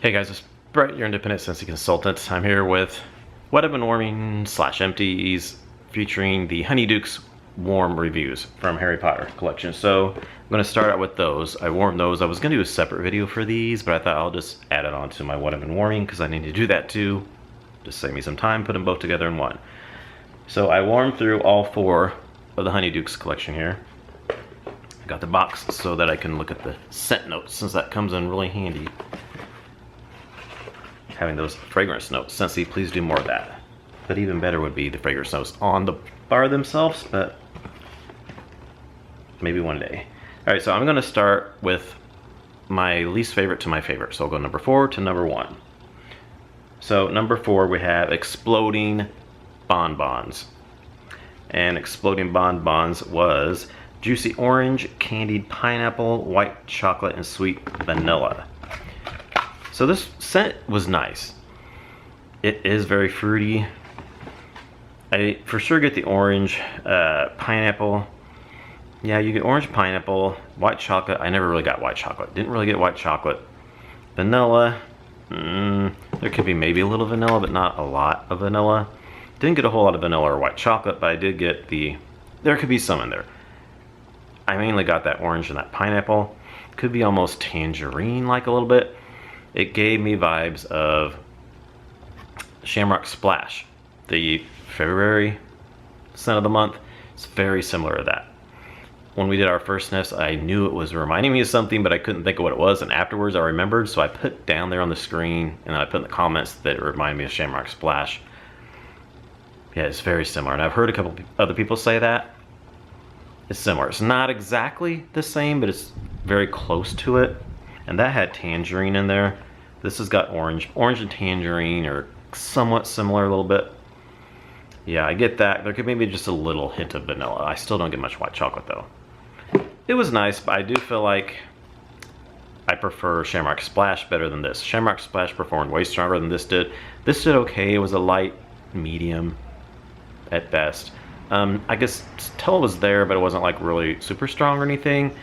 Hey guys, it's Brett, your independent Scentsy consultant. I'm here with what I've been warming / empties featuring the Honeydukes warm reviews from Harry Potter collection. So I'm going to start out with those. I warmed those. I was going to do a separate video for these, but I thought I'll just add it on to my what I've been warming because I need to do that too. Just save me some time, put them both together in one. So I warmed through all 4 of the Honeydukes collection here. I got the box so that I can look at the scent notes since that comes in really handy. Having those fragrance notes. Scentsy, please do more of that. But even better would be the fragrance notes on the bar themselves, but maybe one day. Alright, so I'm going to start with my least favorite to my favorite. So I'll go number 4 to number 1. So number 4 we have Exploding Bonbons. And Exploding Bonbons was juicy orange, candied pineapple, white chocolate, and sweet vanilla. So this scent was nice. It is very fruity. I for sure get the orange, pineapple. Yeah, you get orange, pineapple, white chocolate. I never really got white chocolate. Didn't really get white chocolate. Vanilla. There could be maybe a little vanilla, but not a lot of vanilla. Didn't get a whole lot of vanilla or white chocolate, but I did get there could be some in there. I mainly got that orange and that pineapple. Could be almost tangerine-like a little bit. It gave me vibes of Shamrock Splash, the February scent of the month. It's very similar to that. When we did our first sniffs, I knew it was reminding me of something, but I couldn't think of what it was, and afterwards I remembered, so I put down there on the screen, and then I put in the comments that it reminded me of Shamrock Splash. Yeah, it's very similar, and I've heard a couple other people say that. It's similar. It's not exactly the same, but it's very close to it. And that had tangerine in there. This has got orange. Orange and tangerine are somewhat similar a little bit. Yeah, I get that. There could maybe just a little hint of vanilla. I still don't get much white chocolate though. It was nice, but I do feel like I prefer Shamrock Splash better than this. Shamrock Splash performed way stronger than this did. This did okay. It was a light medium at best. I guess Tell was there, but it wasn't like really super strong or anything.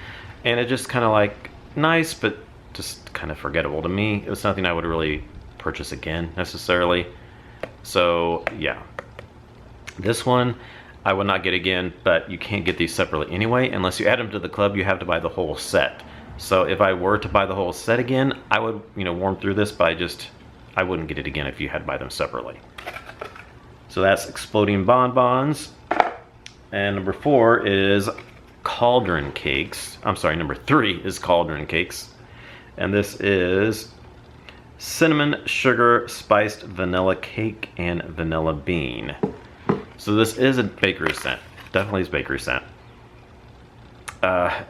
And it just kind of like nice, but just kind of forgettable to me. It was nothing I would really purchase again necessarily. So yeah, this one I would not get again, but you can't get these separately anyway. Unless you add them to the club, you have to buy the whole set. So if I were to buy the whole set again, I would, warm through this, but I wouldn't get it again if you had to buy them separately. So that's Exploding Bonbons. And number 4 is Cauldron Cakes. I'm sorry, number 3 is Cauldron Cakes. And this is Cinnamon Sugar Spiced Vanilla Cake and Vanilla Bean. So this is a bakery scent. Definitely is bakery scent.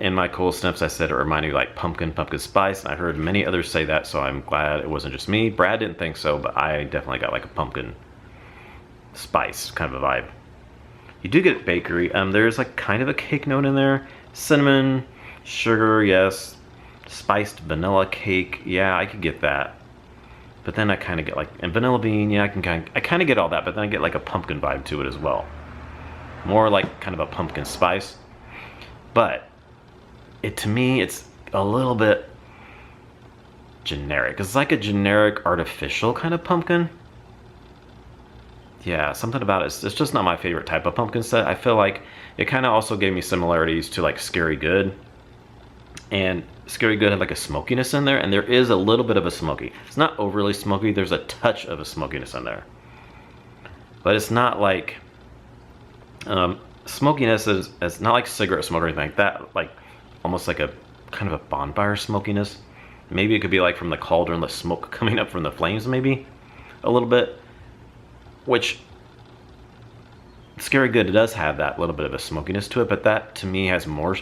In my cool sniffs I said it reminded me like pumpkin spice. I heard many others say that, so I'm glad it wasn't just me. Brad didn't think so, but I definitely got like a pumpkin spice kind of a vibe. You do get bakery. There's like kind of a cake note in there. Cinnamon, sugar, yes. Spiced vanilla cake, yeah, I could get that. But then I kind of get like, and vanilla bean, yeah, I kind of get all that, but then I get like a pumpkin vibe to it as well. More like kind of a pumpkin spice. But to me, it's a little bit generic. It's like a generic artificial kind of pumpkin. Yeah, something about it. It's just not my favorite type of pumpkin set. I feel like it kind of also gave me similarities to like Scary Good. And Scary Good had like a smokiness in there, and there is a little bit of a smoky. It's not overly smoky. There's a touch of a smokiness in there. But it's not like... smokiness is not like cigarette smoke or anything like that. Like almost like a kind of a bonfire smokiness. Maybe it could be like from the cauldron, the smoke coming up from the flames maybe. A little bit. Which, Scary Good does have that little bit of a smokiness to it, but that to me has more,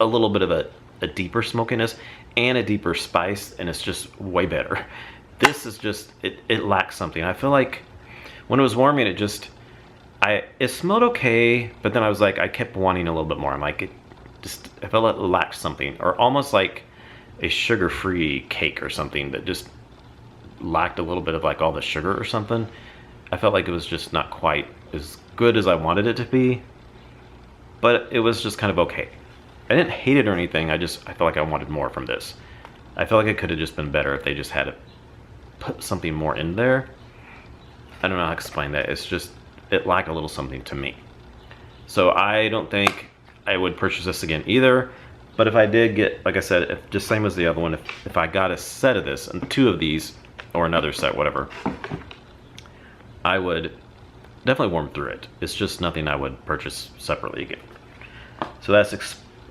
a little bit of a deeper smokiness and a deeper spice, and it's just way better. This is just, it lacks something. I feel like when it was warming, it smelled okay, but then I was like, I kept wanting a little bit more. I'm like, I felt it lacked something, or almost like a sugar-free cake or something that just lacked a little bit of like all the sugar or something. I felt like it was just not quite as good as I wanted it to be, but it was just kind of okay. I didn't hate it or anything, I felt like I wanted more from this. I feel like it could have just been better if they just had put something more in there. I don't know how to explain that. It's just, it lacked a little something to me. So I don't think I would purchase this again either. But if I did get, like I said, if, just same as the other one, if I got a set of this, and 2 of these, or another set, whatever, I would definitely warm through it. It's just nothing I would purchase separately again. So that's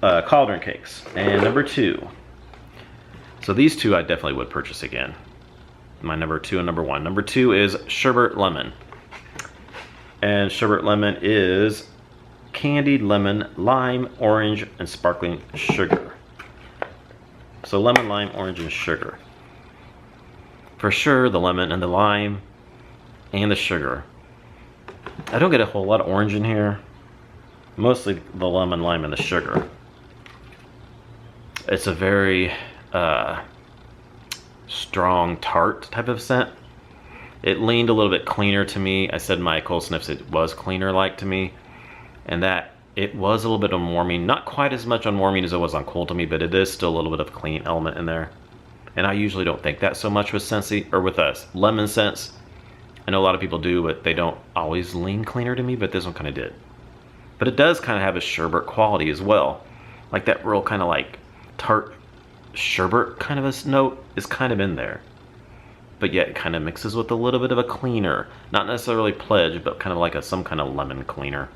cauldron cakes. And number 2. So these 2 I definitely would purchase again. My number 2 and number 1. Number 2 is sherbet lemon. And sherbet lemon is candied lemon, lime, orange, and sparkling sugar. So lemon, lime, orange, and sugar. For sure, the lemon and the lime and the sugar. I don't get a whole lot of orange in here. Mostly the lemon, lime, and the sugar. It's a very strong tart type of scent. It leaned a little bit cleaner to me. I said my cold sniffs, it was cleaner like to me. And that it was a little bit unwarming, not quite as much unwarming as it was on cold to me, but it is still a little bit of a clean element in there. And I usually don't think that so much with Scentsy, or with lemon scents. I know a lot of people do, but they don't always lean cleaner to me, but this one kind of did. But it does kind of have a sherbet quality as well. Like that real kind of like tart sherbet kind of a note is kind of in there. But yet it kind of mixes with a little bit of a cleaner. Not necessarily pledge, but kind of like some kind of lemon cleaner.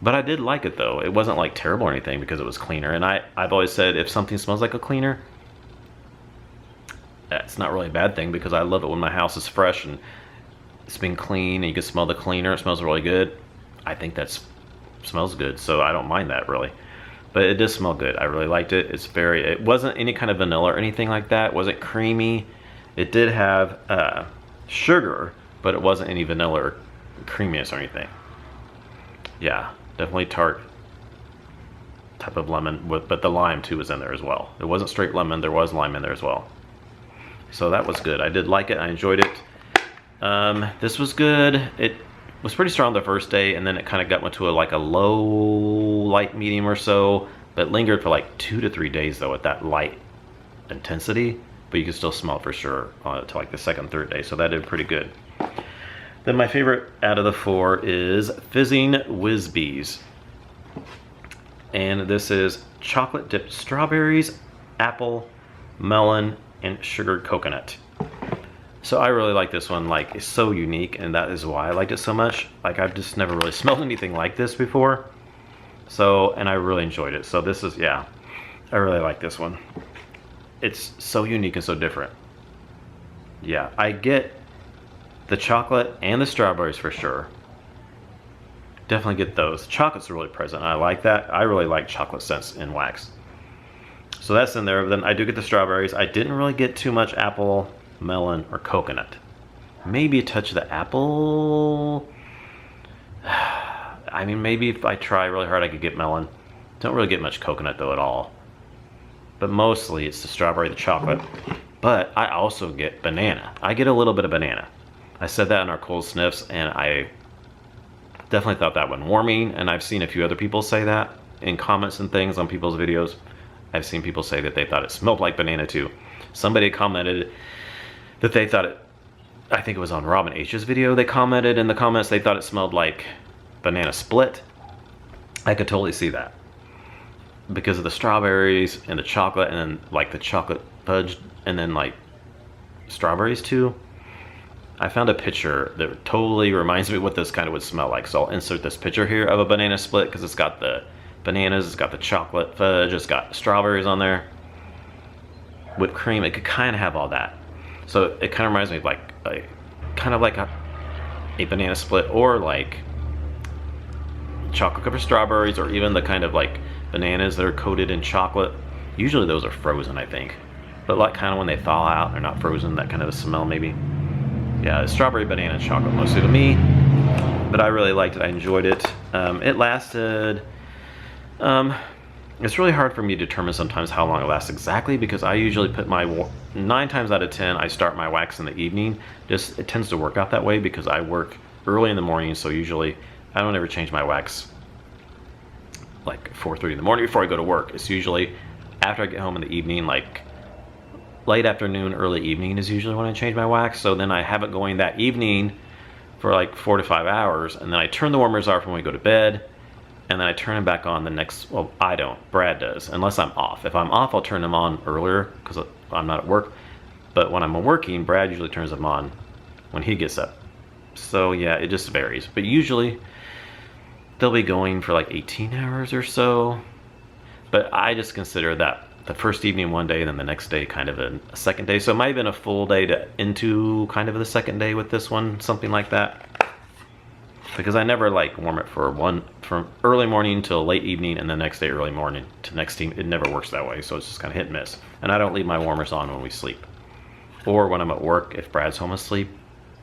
But I did like it though. It wasn't like terrible or anything because it was cleaner. And I've always said if something smells like a cleaner, that's not really a bad thing, because I love it when my house is fresh and it's been clean and you can smell the cleaner. It smells really good. I think that smells good, so I don't mind that really. But it does smell good. I really liked it. It wasn't any kind of vanilla or anything like that. It wasn't creamy. It did have sugar, but it wasn't any vanilla or creaminess or anything. Yeah, definitely tart type of lemon, but the lime too was in there as well. It wasn't straight lemon, there was lime in there as well. So that was good. I did like it, I enjoyed it. This was good. It was pretty strong the first day, and then it kind of went to like a low, light, medium or so, but lingered for like 2 to 3 days though at that light intensity, but you can still smell it for sure to like the 2nd, 3rd day, so that did pretty good. Then my favorite out of the 4 is Fizzing Whiz-Bees. And this is chocolate dipped strawberries, apple, melon, and sugared coconut. So I really like this one. Like, it's so unique, and that is why I liked it so much. Like, I've just never really smelled anything like this before. So, and I really enjoyed it. So this is, yeah, I really like this one. It's so unique and so different. Yeah, I get the chocolate and the strawberries for sure. Definitely get those. Chocolate's really present. I like that. I really like chocolate scents in wax. So that's in there. Then I do get the strawberries. I didn't really get too much apple, melon, or coconut. Maybe a touch of the apple. I mean, maybe if I try really hard I could get melon. Don't really get much coconut though at all. But mostly it's the strawberry, the chocolate. But I also get banana. I get a little bit of banana. I said that in our cold sniffs, and I definitely thought that one warming, and I've seen a few other people say that in comments and things on people's videos. I've seen people say that they thought it smelled like banana too. Somebody commented that they thought it, I think it was on Robin H's video, they commented in the comments they thought it smelled like banana split. I could totally see that because of the strawberries and the chocolate, and then like the chocolate fudge, and then like strawberries too. I found a picture that totally reminds me what this kind of would smell like. So I'll insert this picture here of a banana split because it's got the bananas, it's got the chocolate fudge, it's got strawberries on there. Whipped cream, it could kind of have all that. So it kind of reminds me of like a banana split, or like chocolate covered strawberries, or even the kind of like bananas that are coated in chocolate. Usually those are frozen, I think. But like kind of when they thaw out, they're not frozen, that kind of a smell maybe. Yeah, strawberry, banana, and chocolate mostly to me, but I really liked it. I enjoyed it. It lasted, it's really hard for me to determine sometimes how long it lasts exactly, because I usually put 9 times out of 10, I start my wax in the evening. It tends to work out that way because I work early in the morning, so usually I don't ever change my wax like 4:30 in the morning before I go to work. It's usually after I get home in the evening, like late afternoon, early evening is usually when I change my wax. So then I have it going that evening for like 4 to 5 hours, and then I turn the warmers off when we go to bed, and then I turn them back on the next, well, I don't, Brad does, unless I'm off. If I'm off, I'll turn them on earlier because I'm not at work. But when I'm working, Brad usually turns them on when he gets up. So yeah, it just varies. But usually they'll be going for like 18 hours or so. But I just consider that the first evening one day, then the next day kind of a second day. So it might have been a full day into kind of the second day with this one, something like that. Because I never like warm it from early morning till late evening and the next day early morning to next team. It never works that way, so it's just kind of hit and miss. And I don't leave my warmers on when we sleep. Or when I'm at work, if Brad's home asleep,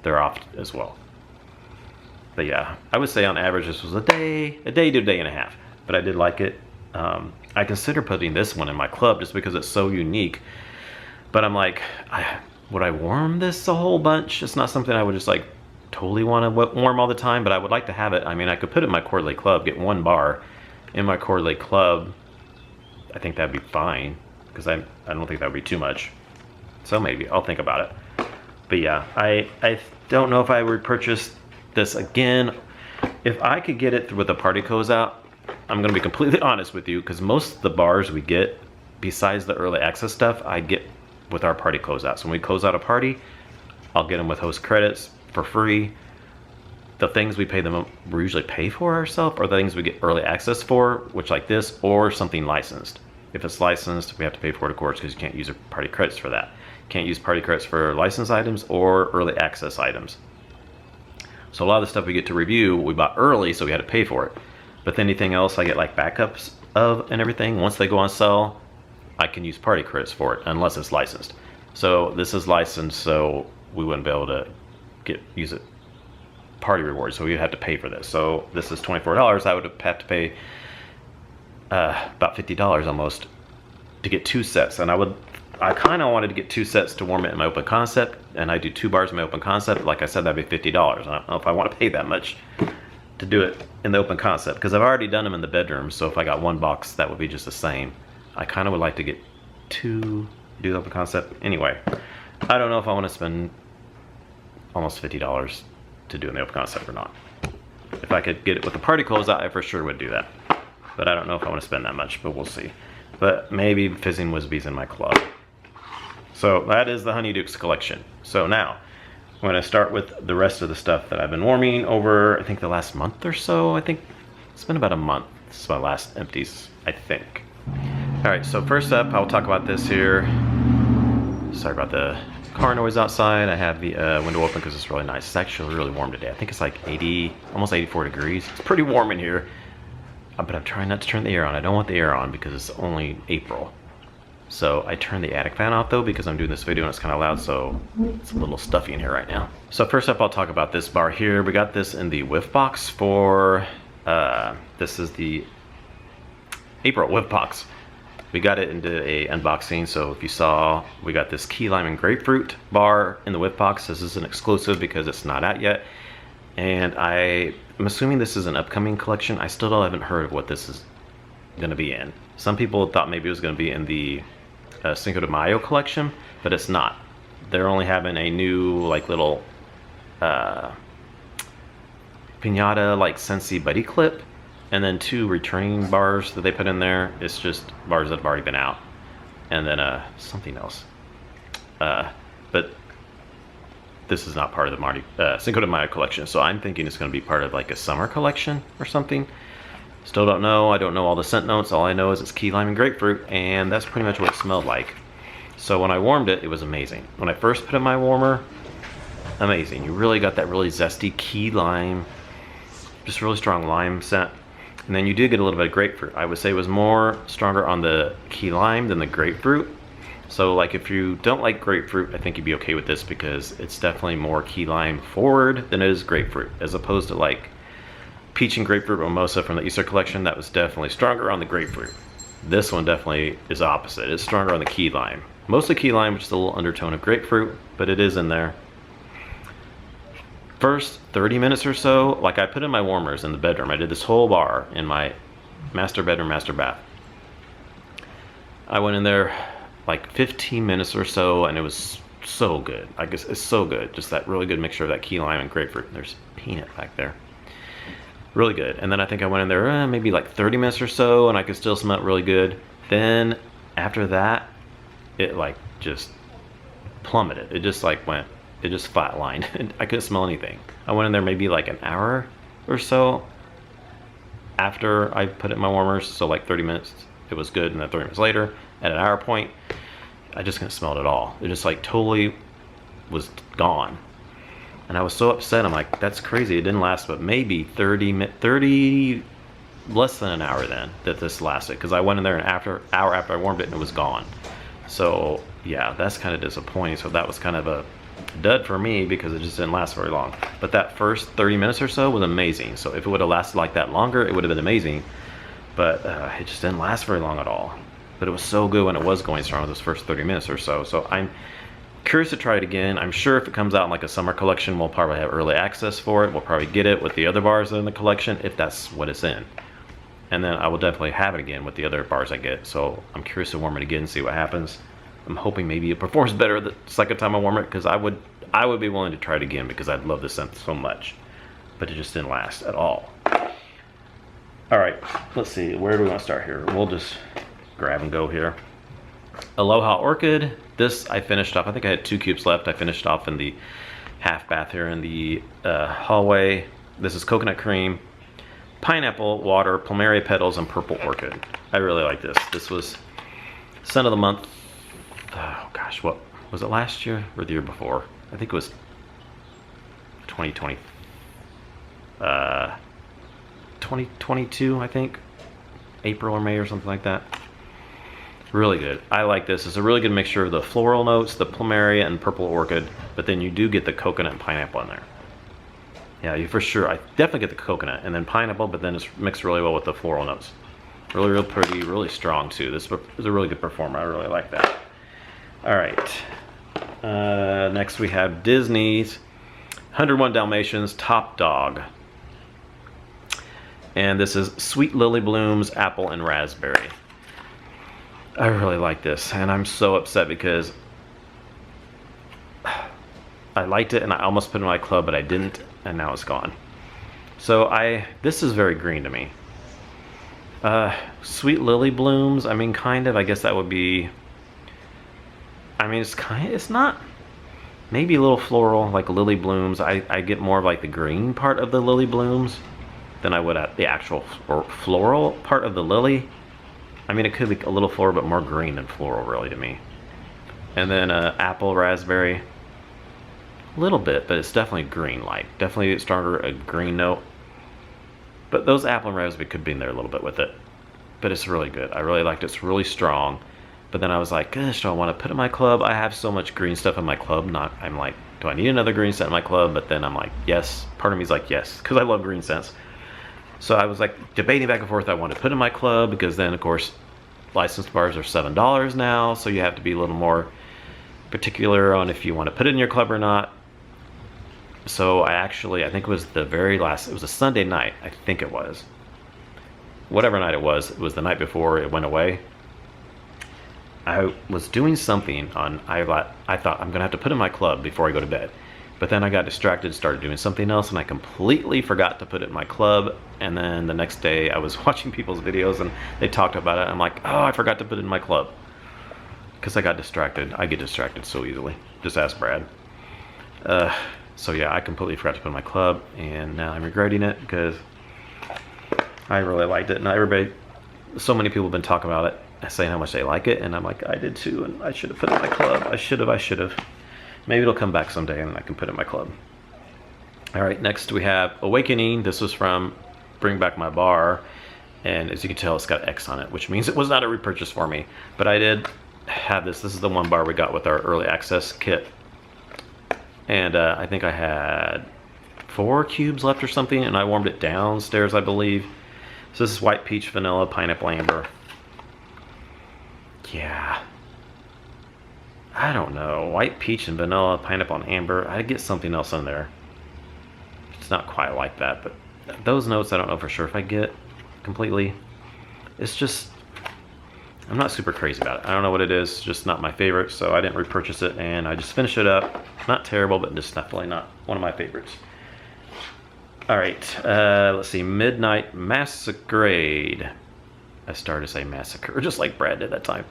they're off as well. But yeah, I would say on average this was a day to a day and a half. But I did like it. I consider putting this one in my club just because it's so unique. But I'm like, would I warm this a whole bunch? It's not something I would just like totally want to warm all the time, but I would like to have it. I mean, I could put it in my quarterly club, get 1 bar in my quarterly club. I think that'd be fine because I don't think that would be too much. So maybe I'll think about it. But yeah, I don't know if I would purchase this again. If I could get it with a party closeout, I'm going to be completely honest with you, because most of the bars we get, besides the early access stuff, I get with our party closeouts. When we close out a party, I'll get them with host credits for free. The things we usually pay for ourselves are the things we get early access for, which like this, or something licensed. If it's licensed, we have to pay for it, of course, because you can't use party credits for that. Can't use party credits for licensed items or early access items. So a lot of the stuff we get to review, we bought early, so we had to pay for it. But then anything else I get like backups of and everything, once they go on sale, I can use party credits for it, unless it's licensed. So this is licensed, so we wouldn't be able to use it party rewards, so we'd have to pay for this. So this is $24. I would have to pay about $50 almost to get 2 sets. And I kind of wanted to get 2 sets to warm it in my open concept, and I do 2 bars in my open concept. Like I said, that'd be $50. I don't know if I want to pay that much to do it in the open concept, because I've already done them in the bedroom. So if I got 1 box, that would be just the same. I kind of would like to get 2 to do the open concept. Anyway, I don't know if I want to spend almost $50 to do in the open concept or not. If I could get it with the party closeout, I for sure would do that. But I don't know if I want to spend that much, but we'll see. But maybe Fizzing Wisby's in my club. So that is the Honeydukes collection. So now, I'm going to start with the rest of the stuff that I've been warming over, I think the last month or so. I think it's been about a month. This is my last Empties, I think. Alright, so first up, I'll talk about this here. Sorry about the car noise outside. I have the window open because it's really nice. It's actually really warm today. I think it's like 80, almost 84 degrees. It's pretty warm in here. But I'm trying not to turn the air on. I don't want the air on because it's only April. So I turned the attic fan off though because I'm doing this video and it's kind of loud, so it's a little stuffy in here right now. So first up, I'll talk about this bar here. We got this in the Wiff box for, this is the April Wiff box. We got it into a unboxing, so if you saw, we got this key lime and grapefruit bar in the Wiff box. This is an exclusive because it's not out yet. And I'm assuming this is an upcoming collection. I still haven't heard of what this is gonna be in. Some people thought maybe it was gonna be in the Cinco de Mayo collection, but it's not. They're only having a new like little piñata like Scentsy buddy clip, and then 2 returning bars that they put in there. It's just bars that have already been out, and then something else. But this is not part of the Cinco de Mayo collection, so I'm thinking it's going to be part of like a summer collection or something. Still don't know. I don't know all the scent notes. All I know is it's key lime and grapefruit, and that's pretty much what it smelled like. So when I warmed it, it was amazing. When I first put in my warmer, amazing. You really got that really zesty key lime, just really strong lime scent. And then you do get a little bit of grapefruit. I would say it was more stronger on the key lime than the grapefruit. So like if you don't like grapefruit, I think you'd be okay with this because it's definitely more key lime forward than it is grapefruit, as opposed to like peach and grapefruit mimosa from the Easter collection. That was definitely stronger on the grapefruit. This one definitely is opposite. It's stronger on the key lime. Mostly key lime, just a little undertone of grapefruit, but it is in there. First 30 minutes or so, like I put in my warmers in the bedroom. I did this whole bar in my master bedroom, master bath. I went in there like 15 minutes or so, and it was so good. I guess it's so good. Just that really good mixture of that key lime and grapefruit. There's peanut back there. Really good. And then I think I went in there maybe like 30 minutes or so, and I could still smell it really good. Then after that, it like just plummeted. It just like went, it just flatlined. I couldn't smell anything. I went in there maybe like an hour or so after I put it in my warmers, so like 30 minutes it was good, and then 30 minutes later at an hour point I just couldn't smell it at all. It just like totally was gone, and I was so upset. I'm like, that's crazy. It didn't last but maybe 30 less than an hour then that this lasted, because I went in there an hour after I warmed it and it was gone. So yeah, that's kind of disappointing. So that was kind of a dud for me because it just didn't last very long. But that first 30 minutes or so was amazing. So if it would have lasted like that longer, it would have been amazing. But it just didn't last very long at all. But it was so good when it was going strong, those first 30 minutes or so. So I'm curious to try it again. I'm sure if it comes out in like a summer collection, we'll probably have early access for it. We'll probably get it with the other bars in the collection if that's what it's in. And then I will definitely have it again with the other bars I get. So I'm curious to warm it again and see what happens. I'm hoping maybe it performs better the second time I warm it, because I would be willing to try it again because I love this scent so much. But it just didn't last at all. All right, let's see, where do we want to start here? We'll just grab and go here. Aloha Orchid. This I finished off. I think I had 2 cubes left. I finished off in the half bath here in the hallway. This is coconut cream, pineapple, water, plumeria petals, and purple orchid. I really like this. This was scent of the month. Oh gosh, what was it, last year or the year before? I think it was 2020. 2022, I think. April or May or something like that. Really good. I like this. It's a really good mixture of the floral notes, the plumeria, and purple orchid, but then you do get the coconut and pineapple in there. Yeah, you for sure. I definitely get the coconut and then pineapple, but then it's mixed really well with the floral notes. Really, real pretty, really strong too. This is a really good performer. I really like that. All right. Next we have Disney's 101 Dalmatians Top Dog. And this is Sweet Lily Blooms, Apple, and Raspberry. I really like this, and I'm so upset because I liked it and I almost put it in my club, but I didn't, and now it's gone. So this is very green to me. Sweet Lily Blooms, I mean, kind of, I guess that would be, I mean, it's not, maybe a little floral, like lily blooms. I get more of like the green part of the lily blooms than I would at the actual floral part of the lily. I mean, it could be a little floral, but more green than floral, really, to me. And then apple, raspberry, a little bit, but it's definitely green-like. Definitely stronger, a green note. But those apple and raspberry could be in there a little bit with it. But it's really good. I really liked it. It's really strong. But then I was like, gosh, do I want to put it in my club? I have so much green stuff in my club. I'm like, do I need another green scent in my club? But then I'm like, yes. Part of me is like, yes, because I love green scents. So I was like debating back and forth. I wanted to put in my club because then, of course, licensed bars are $7 now. So you have to be a little more particular on if you want to put it in your club or not. So I think it was the very last, it was a Sunday night, I think it was. Whatever night it was the night before it went away. I was doing something on, I thought I'm gonna have to put in my club before I go to bed. But then I got distracted, started doing something else, and I completely forgot to put it in my club. And then the next day I was watching people's videos and they talked about it. I'm like, oh, I forgot to put it in my club. Because I got distracted. I get distracted so easily. Just ask Brad. So yeah, I completely forgot to put in my club, and now I'm regretting it because I really liked it. And so many people have been talking about it, saying how much they like it, and I'm like, I did too, and I should have put it in my club. I should have. Maybe it'll come back someday and I can put it in my club. All right, next we have Awakening. This was from Bring Back My Bar, and as you can tell, it's got X on it, which means it was not a repurchase for me. But I did have this. This is the one bar we got with our early access kit. And I think I had 4 cubes left or something, and I warmed it downstairs, I believe. So this is white peach, vanilla, pineapple, amber. Yeah. I don't know. White peach and vanilla, pineapple and amber. I'd get something else in there. It's not quite like that, but those notes I don't know for sure if I get completely. It's just, I I'm not super crazy about it. I don't know what it is, just not my favorite, so I didn't repurchase it, and I just finished it up. Not terrible, but just definitely not one of my favorites. All right, let's see, Midnight Masquerade. I started to say massacre, just like Brad did that time.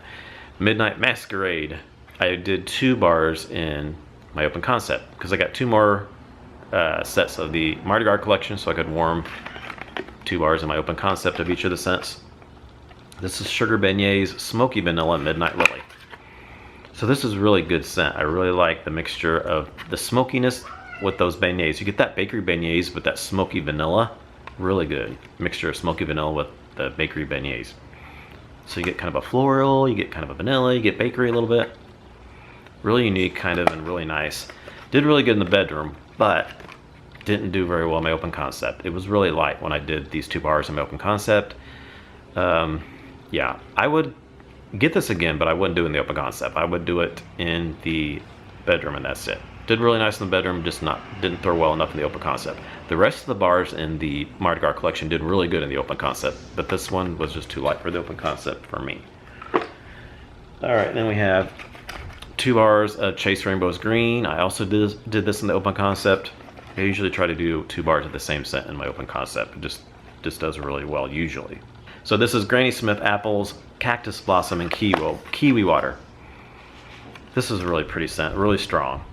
Midnight Masquerade. I did 2 bars in my open concept because I got 2 more sets of the Mardi Gras collection, so I could warm 2 bars in my open concept of each of the scents. This is Sugar Beignets Smoky Vanilla Midnight Lily. So this is really good scent. I really like the mixture of the smokiness with those beignets. You get that bakery beignets with that smoky vanilla. Really good mixture of smoky vanilla with the bakery beignets. So you get kind of a floral, you get kind of a vanilla, you get bakery a little bit. Really unique kind of, and really nice. Did really good in the bedroom, but didn't do very well in my open concept. It was really light when I did these 2 bars in my open concept. Yeah, I would get this again, but I wouldn't do it in the open concept. I would do it in the bedroom, and that's it. Did really nice in the bedroom, just didn't throw well enough in the open concept. The rest of the bars in the Mardi Gras collection did really good in the open concept, but this one was just too light for the open concept for me. All right, then we have 2 bars of Chase Rainbows Green. I also did this in the open concept. I usually try to do 2 bars of the same scent in my open concept. It just does really well usually. So this is Granny Smith Apples, Cactus Blossom, and Kiwi Water. This is a really pretty scent, really strong.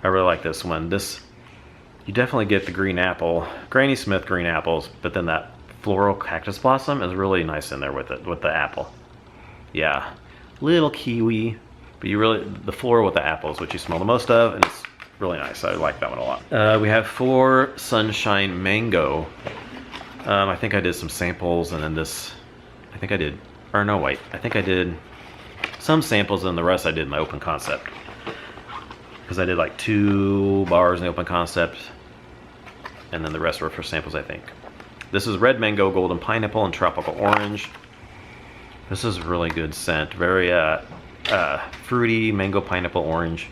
I really like this one. You definitely get the green apple, Granny Smith green apples, but then that floral cactus blossom is really nice in there with it, with the apple. Yeah, little kiwi, but the floral with the apple is what you smell the most of, and it's really nice. I like that one a lot. We have 4 Sunshine Mango. I think I did some samples, and then I think I did some samples, and the rest I did in my open concept. Because I did like 2 bars in the open concept, and then the rest were for samples, I think. This is Red Mango, Golden Pineapple, and Tropical Orange. This is really good scent. Very fruity, mango, pineapple, orange.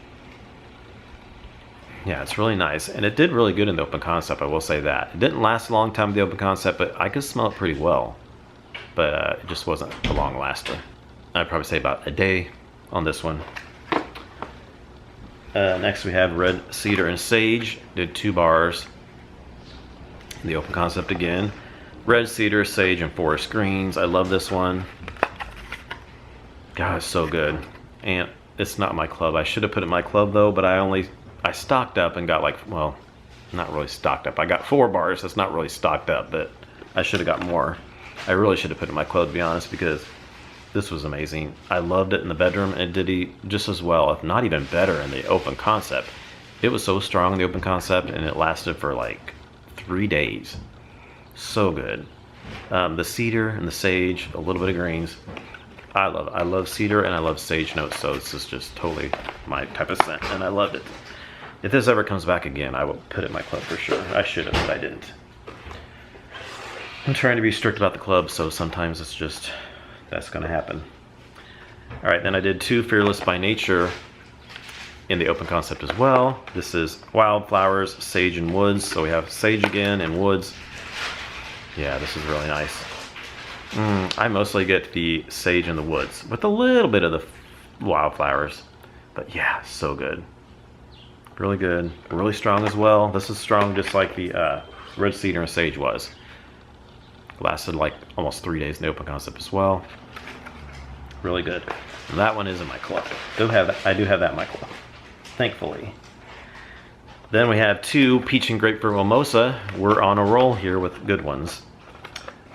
Yeah, it's really nice, and it did really good in the open concept, I will say that. It didn't last a long time in the open concept, but I could smell it pretty well. But it just wasn't a long laster. I'd probably say about a day on this one. Next we have Red Cedar and Sage. Did 2 bars in the open concept again. Red Cedar, Sage, and Forest Greens. I love this one. God, it's so good. And it's not my club. I should have put it in my club though, but I stocked up and got well, not really stocked up. I got 4 bars. That's not really stocked up, but I should have got more. I really should have put it in my club, to be honest, because this was amazing. I loved it in the bedroom, and it did just as well, if not even better, in the open concept. It was so strong in the open concept, and it lasted for like 3 days. So good. The cedar and the sage, a little bit of greens. I love cedar and I love sage notes, so this is just totally my type of scent, and I loved it. If this ever comes back again, I will put it in my club for sure. I should have, but I didn't. I'm trying to be strict about the club, so sometimes it's just, that's gonna happen. All right, then I did 2 Fearless by Nature in the open concept as well. This is Wildflowers, Sage, and Woods. So we have sage again and woods. Yeah, this is really nice. I mostly get the sage and the woods with a little bit of the wildflowers, but yeah, so good. Really good, really strong as well. This is strong just like the red cedar and sage was. Lasted like almost 3 days in the open concept as well. Really good. And that one is in my club. I do have that in my club, thankfully. Then we have 2 Peach and Grapefruit Mimosa. We're on a roll here with good ones,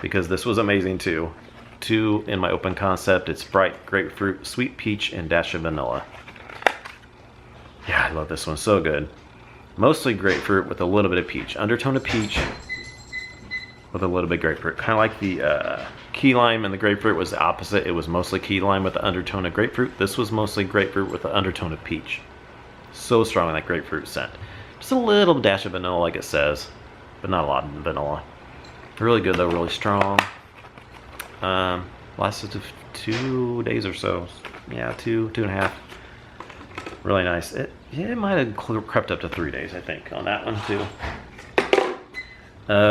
because this was amazing too. 2 in my open concept. It's Bright Grapefruit, Sweet Peach, and Dash of Vanilla. Yeah, I love this one, so good. Mostly grapefruit with a little bit of peach. Undertone of peach with a little bit of grapefruit. Kind of like the key lime and the grapefruit was the opposite. It was mostly key lime with the undertone of grapefruit. This was mostly grapefruit with the undertone of peach. So strong in that grapefruit scent. Just a little dash of vanilla like it says, but not a lot of vanilla. Really good though, really strong. Lasted 2 days or so. Yeah, 2.5. Really nice. It might have crept up to 3 days, I think, on that one too.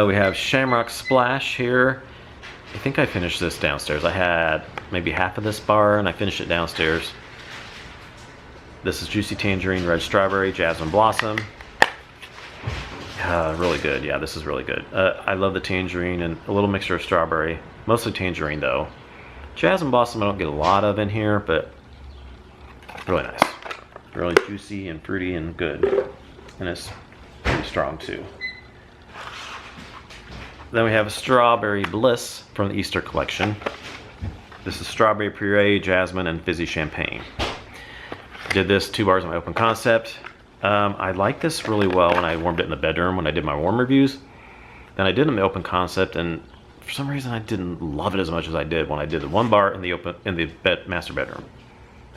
We have Shamrock Splash here. I think I finished this downstairs. I had maybe half of this bar and I finished it downstairs. This is Juicy Tangerine, Red Strawberry, Jasmine Blossom. Really good. Yeah, this is really good. I love the tangerine and a little mixture of strawberry. Mostly tangerine though. Jasmine Blossom I don't get a lot of in here, but really nice. Really juicy and fruity and good. And it's pretty strong too. Then we have Strawberry Bliss from the Easter collection. This is strawberry puree, jasmine, and fizzy champagne. Did this 2 bars in my open concept. I like this really well when I warmed it in the bedroom when I did my warm reviews. Then I did it in the open concept, and for some reason I didn't love it as much as I did when I did the 1 bar in the master bedroom.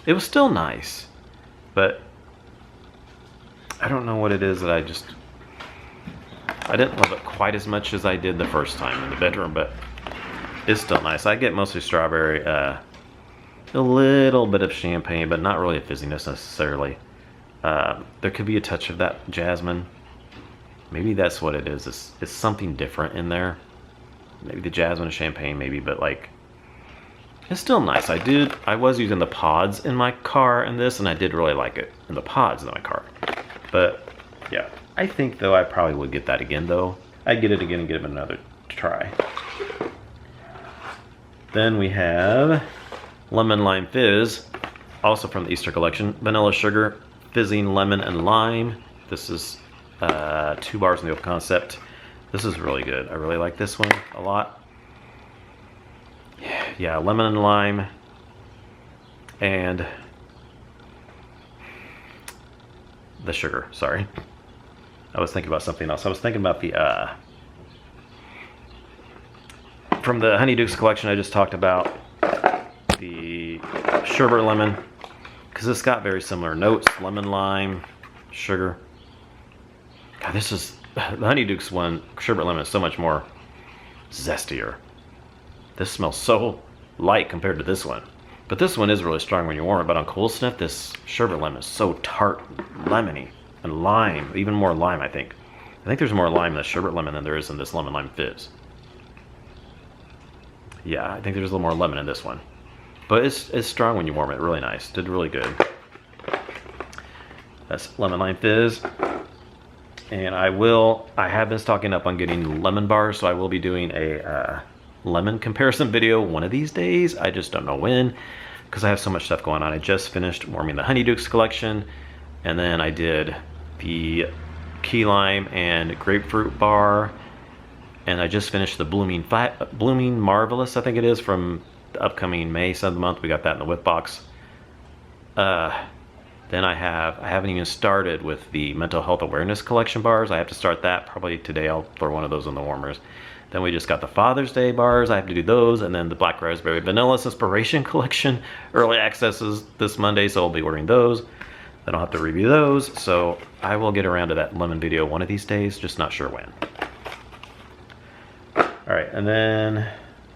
It was still nice, but I don't know what it is that I didn't love it quite as much as I did the first time in the bedroom, but it's still nice. I get mostly strawberry, a little bit of champagne, but not really a fizziness necessarily. There could be a touch of that jasmine. Maybe that's what it is. It's something different in there. Maybe the jasmine and champagne, maybe, but like, it's still nice. I was using the pods in my car in this, and I did really like it in the pods in my car. But yeah, I think though I probably would get that again though. I'd get it again and give it another try. Then we have Lemon Lime Fizz, also from the Easter collection. Vanilla sugar, fizzing lemon and lime. This is 2 bars in the open concept. This is really good. I really like this one a lot. Yeah, lemon and lime. And the sugar, sorry. I was thinking about something else. I was thinking about the from the Honeydukes collection I just talked about, the sherbet lemon, because it's got very similar notes. Lemon, lime, sugar. God, this is the Honeydukes one. Sherbet lemon is so much more zestier. This smells so light compared to this one, but this one is really strong when you warm it. But on cold sniff, this sherbet lemon is so tart, lemony, and lime, even more lime. I think there's more lime in the sherbet lemon than there is in this lemon lime fizz. Yeah, I think there's a little more lemon in this one, but it's strong when you warm it. Really nice. Did really good. That's lemon lime fizz. And I have been stocking up on getting lemon bars, so I will be doing a lemon comparison video one of these days. I just don't know when, because I have so much stuff going on. I just finished warming the Honeydukes collection, and then I did the key lime and grapefruit bar, and I just finished the blooming marvelous, I think it is, from the upcoming May 7th month. We got that in the whip box. Then I haven't even started with the mental health awareness collection bars. I have to start that probably today. I'll throw one of those in the warmers. Then we just got the Father's Day bars. I have to do those, and then the Black Raspberry Vanilla Inspiration collection early accesses this Monday, so I'll be ordering those. Then I'll have to review those. So I will get around to that lemon video one of these days, just not sure when. All right, and then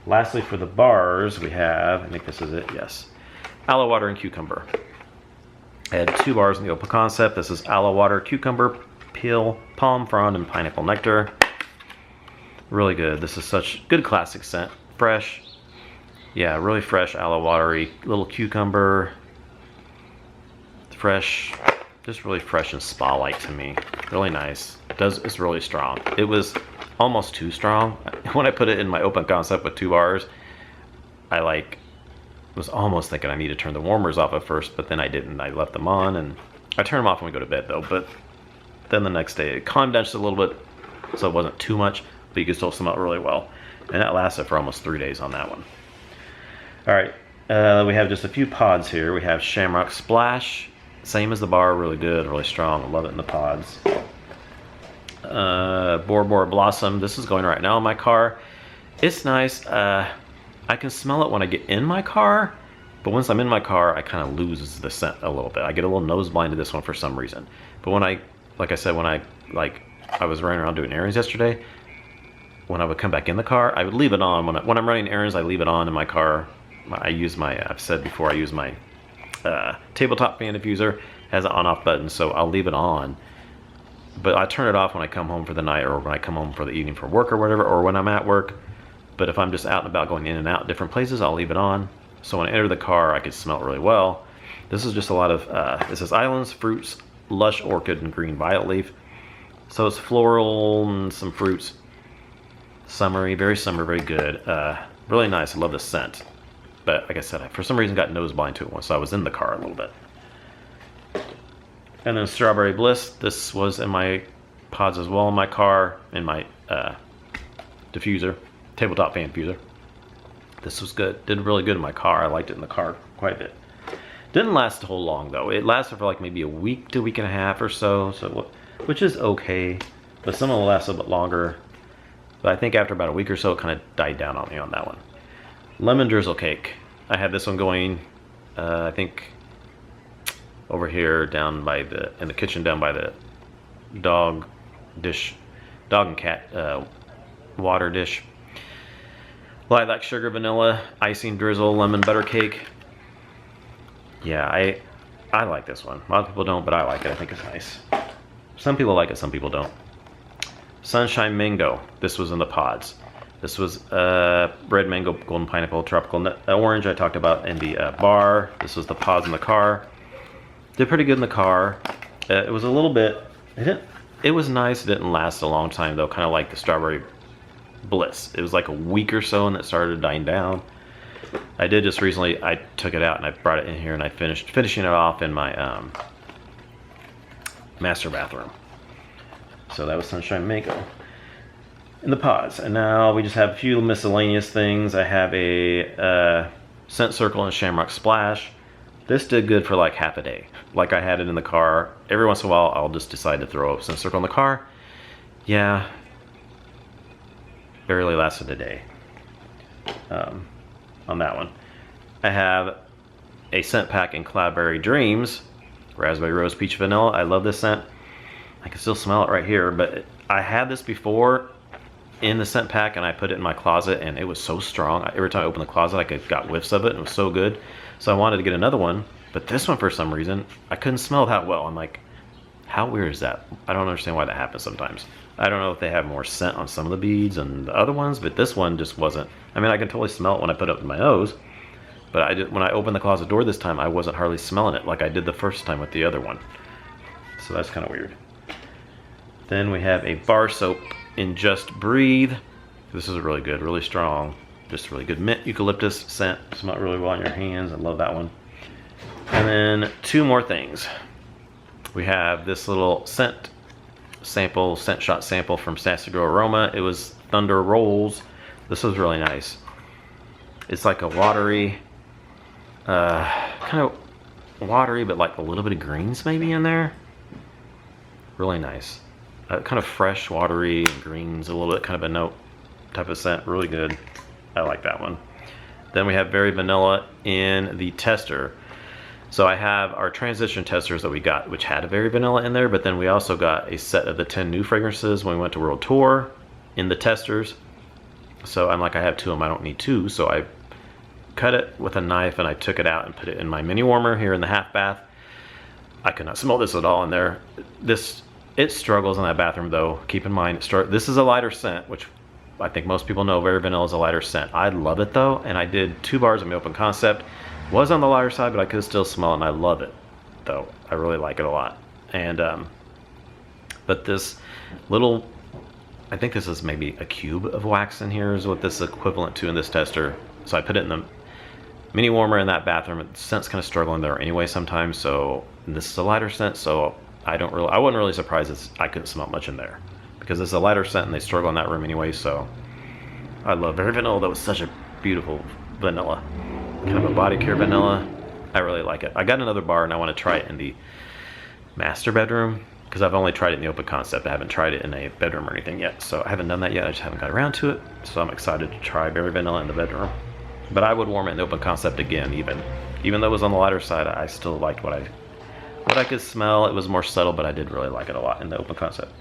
lastly for the bars, we have, I think this is it, yes, aloe water and cucumber. I had 2 bars in the open concept. This is aloe water, cucumber, peel, palm frond, and pineapple nectar. Really good. This is such good classic scent. Fresh. Yeah, really fresh aloe watery. Little cucumber. Fresh. Just really fresh and spa-like to me. Really nice. It's really strong. It was almost too strong. When I put it in my open concept with 2 bars, I was almost thinking I need to turn the warmers off at first, but then I didn't. I left them on, and I turn them off when we go to bed though. But then the next day it calmed down just a little bit, so it wasn't too much, but you could still smell it really well. And that lasted for almost 3 days on that one. All right, we have just a few pods here. We have Shamrock Splash, same as the bar, really good, really strong. I love it in the pods. Bor Bor Blossom, this is going right now in my car. It's nice. I can smell it when I get in my car, but once I'm in my car, I kind of lose the scent a little bit. I get a little nose blind to this one for some reason. But when like I said, when I was running around doing errands yesterday, when I would come back in the car, I would leave it on. When I'm running errands, I leave it on in my car. I've said before, I use my tabletop fan diffuser. It has an on-off button, so I'll leave it on. But I turn it off when I come home for the night, or when I come home for the evening from work or whatever, or when I'm at work. but if I'm just out and about going in and out different places, I'll leave it on. So when I enter the car, I can smell it really well. This is just a lot of, it says islands, fruits, lush orchid, and green violet leaf. So it's floral and some fruits. Summery, very summer, very good. Really nice, I love the scent. But like I said, I for some reason got nose blind to it once, so I was in the car a little bit. And then Strawberry Bliss, this was in my pods as well in my car, in my diffuser, tabletop fan diffuser. This was good, did really good in my car. I liked it in the car quite a bit. Didn't last a whole long though. It lasted for like maybe a week to a week and a half or so, which is okay. But some will last a bit longer. But I think after about a week or so, it kind of died down on me on that one. Lemon Drizzle Cake. I had this one going, I think, over here down by in the kitchen, down by the dog and cat water dish. Lilac sugar, vanilla, icing drizzle, lemon butter cake. Yeah, I like this one. A lot of people don't, but I like it. I think it's nice. Some people like it, some people don't. Sunshine Mango. This was in the pods. This was red mango, golden pineapple, tropical nut, orange I talked about in the bar. This was the pods in the car. Did pretty good in the car. It was a little bit, it was nice. It didn't last a long time though, kind of like the Strawberry Bliss. It was like a week or so and it started dying down. I did just recently, I took it out and I brought it in here and I finishing it off in my master bathroom. So that was Sunshine Mango in the pods. And now we just have a few miscellaneous things. I have a Scent Circle and Shamrock Splash. This did good for like half a day. Like I had it in the car. Every once in a while, I'll just decide to throw a Scent Circle in the car. Yeah, barely lasted a day on that one. I have a scent pack in Cloudberry Dreams, Raspberry Rose Peach Vanilla. I love this scent. I can still smell it right here, but I had this before in the scent pack and I put it in my closet and it was so strong. Every time I opened the closet, I got whiffs of it and it was so good. So I wanted to get another one, but this one for some reason, I couldn't smell that well. I'm like, how weird is that? I don't understand why that happens sometimes. I don't know if they have more scent on some of the beads and the other ones, but this one just wasn't. I mean, I can totally smell it when I put it up in my nose, but when I opened the closet door this time, I wasn't hardly smelling it like I did the first time with the other one. So that's kind of weird. Then we have a bar soap in Just Breathe. This is really good, really strong. Just really good mint eucalyptus scent. Smell really well on your hands. I love that one. And then two more things. We have this little scent shot sample from Sassy Girl Aroma. It was Thunder Rolls. This was really nice. It's like a watery, kind of watery, but like a little bit of greens maybe in there. Really nice. Kind of fresh, watery, greens, a little bit kind of a note type of scent. Really good. I like that one. Then we have Very Vanilla in the tester. So I have our transition testers that we got, which had a Very Vanilla in there, but then we also got a set of the 10 new fragrances when we went to World Tour in the testers. So I'm like, I have two of them, I don't need two. So I cut it with a knife and I took it out and put it in my mini warmer here in the half bath. I could not smell this at all in there. It struggles in that bathroom though. Keep in mind, this is a lighter scent, which I think most people know Very Vanilla is a lighter scent. I love it though, and I did 2 bars of my open concept. Was on the lighter side, but I could still smell it, and I love it though. I really like it a lot. And but this little, I think this is maybe a cube of wax in here is what this is equivalent to in this tester. So I put it in the mini warmer in that bathroom. The scent's kind of struggling there anyway sometimes, so this is a lighter scent, so I wasn't really surprised I couldn't smell much in there because it's a lighter scent and they struggle in that room anyway. So I love Very Vanilla. That was such a beautiful vanilla, kind of a body care vanilla. I really like it. I got another bar and I want to try it in the master bedroom because I've only tried it in the open concept. I haven't tried it in a bedroom or anything yet, so I haven't done that yet. I just haven't got around to it, so I'm excited to try Very Vanilla in the bedroom. But I would warm it in the open concept again, even though it was on the lighter side. I still liked what I could smell. It was more subtle, but I did really like it a lot in the open concept.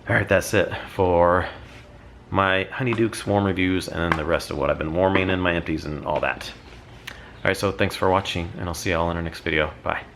All right, that's it for my Honeydukes warm reviews and then the rest of what I've been warming in my empties and all that. All right, so thanks for watching, and I'll see y'all in our next video. Bye.